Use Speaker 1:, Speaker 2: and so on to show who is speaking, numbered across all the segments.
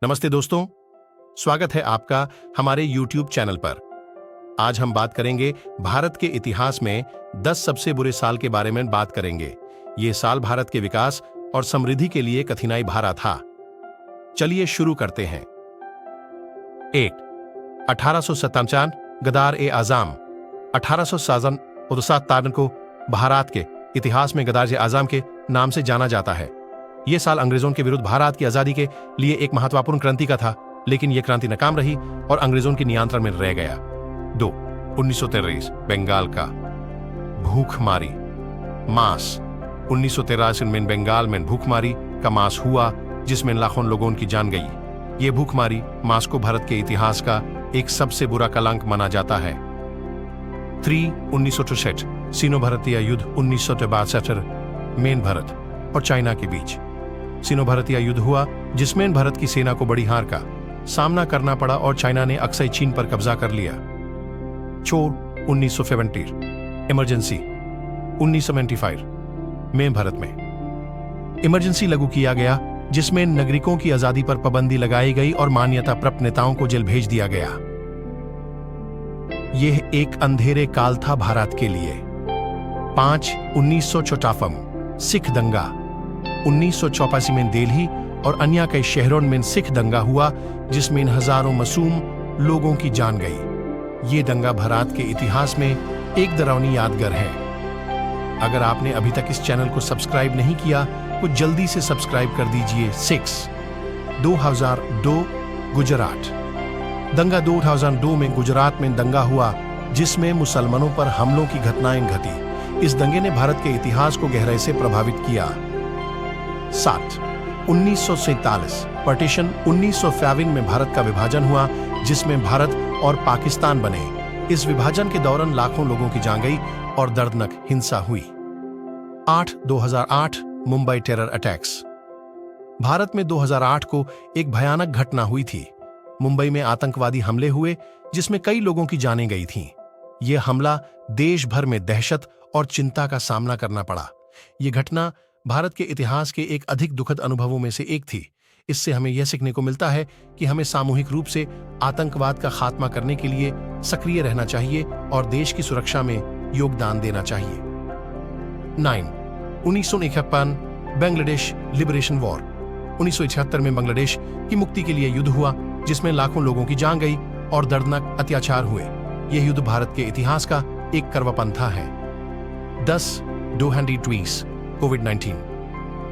Speaker 1: नमस्ते दोस्तों, स्वागत है आपका हमारे YouTube चैनल पर। आज हम बात करेंगे भारत के इतिहास में 10 सबसे बुरे साल के बारे में बात करेंगे। ये साल भारत के विकास और समृद्धि के लिए कठिनाई भरा था। चलिए शुरू करते हैं। 1. 1857 गदार-ए-आज़म। 1857 को भारत के इतिहास में गदार-ए-आज़म के नाम से जाना जाता है। यह साल अंग्रेजों के विरुद्ध भारत की आजादी के लिए एक महत्वपूर्ण क्रांति का था, लेकिन यह क्रांति नाकाम रही और अंग्रेजों के नियंत्रण में रह गया। 2. 1923 बंगाल का भूखमारी मास। 1983 में बंगाल में भूखमारी का मास हुआ, जिसमें लाखों लोगों की जान गई। यह भूखमारी मास को भारत के इतिहास का एक सबसे बुरा कलंक माना जाता है। 3. 1963 सीनो-भारतीय युद्ध। 1962 में भारत और चाइना के बीच सीनो-भारतीय युद्ध हुआ, जिसमें भारत की सेना को बड़ी हार का सामना करना पड़ा और चाइना ने अक्सई चीन पर कब्जा कर लिया। 4. 1970 इमरजेंसी। 1975 में भारत में इमरजेंसी लागू किया गया, जिसमें नागरिकों की आजादी पर पाबंदी लगाई गई और मान्यता प्राप्त नेताओं को जेल भेज दिया गया। यह एक अंधेरे काल था भारत के लिए। 5. 1954 सिख दंगा। 1984 में दिल्ली और अन्य कई शहरों में सिख दंगा हुआ, जिसमें हजारों मासूम लोगों की जान गई। ये दंगा भारत के इतिहास में एक डरावनी यादगार है। अगर आपने अभी तक इस चैनल को सब्सक्राइब नहीं किया तो जल्दी से सब्सक्राइब कर दीजिए। 6. 2002 गुजरात दंगा। 2002 में गुजरात में दंगा हुआ, जिसमें मुसलमानों पर हमलों की घटनाएं घटी। इस दंगे ने भारत के इतिहास को गहराई से प्रभावित किया। 7. 1947 पार्टीशन। 1952 में भारत का विभाजन हुआ, जिसमें भारत और पाकिस्तान बने। इस विभाजन के दौरान लाखों लोगों की जान गई और दर्दनाक हिंसा हुई। 8. 2008 मुंबई टेरर अटैक्स। भारत में 2008 को एक भयानक घटना हुई थी। मुंबई में आतंकवादी हमले हुए, जिसमें कई लोगों की जानें गई थीं। यह हमला देश भर में दहशत और चिंता का सामना करना पड़ा। यह घटना भारत के इतिहास के एक अधिक दुखद अनुभवों में से एक थी। इससे हमें यह सीखने को मिलता है कि हमें सामूहिक रूप से आतंकवाद का खात्मा करने के लिए सक्रिय रहना चाहिए और देश की सुरक्षा में योगदान देना चाहिए। 9. 1951 बांग्लादेश लिबरेशन वॉर। 1971 में बांग्लादेश की मुक्ति के लिए युद्ध हुआ, जिसमें लाखों लोगों की जान गई और दर्दनाक अत्याचार हुए। यह युद्ध भारत के इतिहास का एक करवापंथा है। 10. 2020 कोविड-19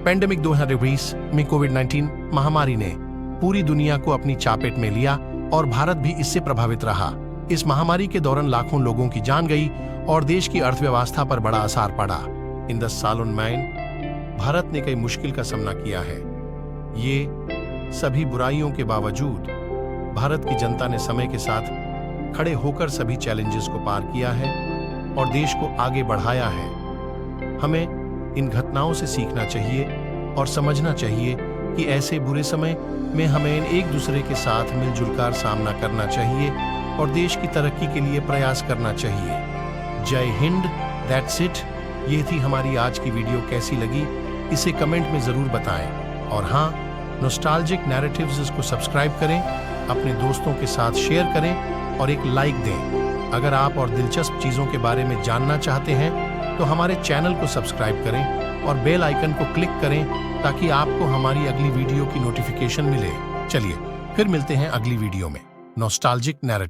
Speaker 1: पैंडेमिक। 2020 में कोविड-19 महामारी ने पूरी दुनिया को अपनी चपेट में लिया और भारत भी इससे प्रभावित रहा। इस महामारी के दौरान लाखों लोगों की जान गई और देश की अर्थव्यवस्था पर बड़ा असर पड़ा। इन 10 सालों में भारत ने कई मुश्किल का सामना किया है। ये सभी बुराइयों के बावजूद भारत की जनता ने समय के साथ खड़े होकर सभी चैलेंजेस को पार किया है और देश को आगे बढ़ाया है। हमें इन घटनाओं से सीखना चाहिए और समझना चाहिए कि ऐसे बुरे समय में हमें एक दूसरे के साथ मिलजुल कर सामना करना चाहिए और देश की तरक्की के लिए प्रयास करना चाहिए। जय हिंद। That's it. ये थी हमारी आज की वीडियो। कैसी लगी इसे कमेंट में जरूर बताएं और हाँ, नॉस्टैल्जिक नैरेटिव्स को सब्सक्राइब करें, अपने दोस्तों के साथ शेयर करें और एक लाइक दें। अगर आप और दिलचस्प चीजों के बारे में जानना चाहते हैं तो हमारे चैनल को सब्सक्राइब करें और बेल आइकन को क्लिक करें, ताकि आपको हमारी अगली वीडियो की नोटिफिकेशन मिले। चलिए फिर मिलते हैं अगली वीडियो में। Nostalgic narrative.